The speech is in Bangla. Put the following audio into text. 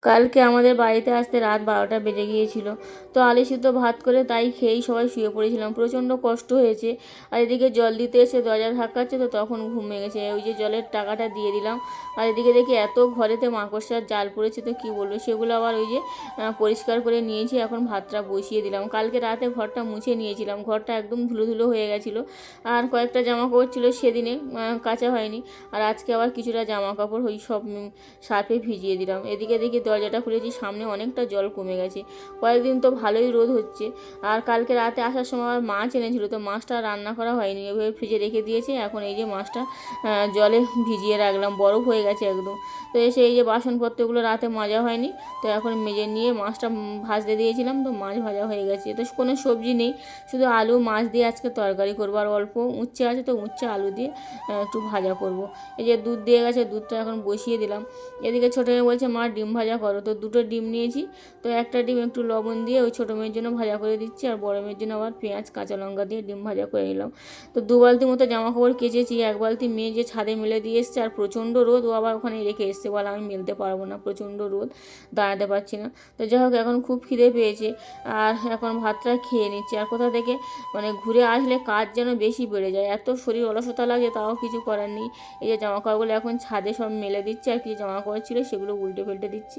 কালকে আমাদের বাড়িতে আসতে রাত 12টা বেজে গিয়েছিল। তো আলু সিদ্ধ ভাত করে তাই খেয়েই সবাই শুয়ে পড়েছিলাম। প্রচণ্ড কষ্ট হয়েছে। আর এদিকে জল দিতে এসে দরজা ধাক্কাচ্ছে, তো তখন ঘুম ভেঙেছে। ওই যে জলের টাকাটা দিয়ে দিলাম। আর এদিকে দেখি এত ঘরেতে মাকড়সার জাল পড়েছে, তো কী বলবো, সেগুলো আবার ওই যে পরিষ্কার করে নিয়েছি। এখন ভাতটা বসিয়ে দিলাম। কালকে রাতে ঘরটা মুছে নিয়েছিলাম, ঘরটা একদম ধুলো ধুলো হয়ে গেছিলো। আর কয়েকটা জামা কাপড় ছিল সেদিনে কাচা হয়নি। আর আজকে আবার কিছুটা জামা কাপড় ওই সব সার্ফে ভিজিয়ে দিলাম। এদিকে দেখি দরজাটা খুলেছি, সামনে অনেকটা জল কমে গেছে। কয়েকদিন তো ভালোই রোদ হচ্ছে। আর কালকে রাতে আসার সময় আমার মাছ এনেছিল, তো মাছটা রান্না করা হয়নি, এভাবে ফ্রিজে রেখে দিয়েছে। এখন এই যে মাছটা জলে ভিজিয়ে রাখলাম, বরফ হয়ে গেছে একদম। তো এসে এই যে বাসনপত্রগুলো রাতে মাজা হয়নি, তো এখন মেজে নিয়ে মাছটা ভাজতে দিয়েছিলাম, তো মাছ ভাজা হয়ে গেছে। তো কোনো সবজি নেই, শুধু আলু মাছ দিয়ে আজকে তরকারি করবো। আর অল্প উচ্ছে আছে, তো উচ্ছে আলু দিয়ে একটু ভাজা করব। এই যে দুধ দিয়ে গেছে, দুধটা এখন বসিয়ে দিলাম। এদিকে ছোটো মেয়ে বলছে মা ডিম ভাজা করো, তো দুটো ডিম নিয়েছি। তো একটা ডিম একটু লবণ দিয়ে ওই ছোটো মেয়ের জন্য ভাজা করে দিচ্ছি, আর বড়ো মেয়ের জন্য আবার পেঁয়াজ কাঁচা লঙ্কা দিয়ে ডিম ভাজা করে নিলাম। তো 2 বালতি মতো জামা কাপড় কেচেছি। 1 বালতি মেয়ে যে ছাদে মেলে দিয়ে এসছে, আর প্রচণ্ড রোদ, ও আবার ওখানে রেখে এসছে, বলে আমি মেলতে পারবো না, প্রচণ্ড রোদ, দাঁড়াতে পারছি না। তো যাই হোক, এখন খুব খিদে পেয়েছে, আর এখন ভাতটা খেয়ে নিচ্ছি। আর কোথা থেকে ঘুরে আসলে কাজ যেন বেশি বেড়ে যায়, এত শরীর অলসতা লাগে, তাও কিছু করার নেই। এই যে জামা কাপড়গুলো এখন ছাদে সব মেলে দিচ্ছে, আর কিছু জামা কাপড় ছিল সেগুলো উল্টে ফেলটে দিচ্ছি।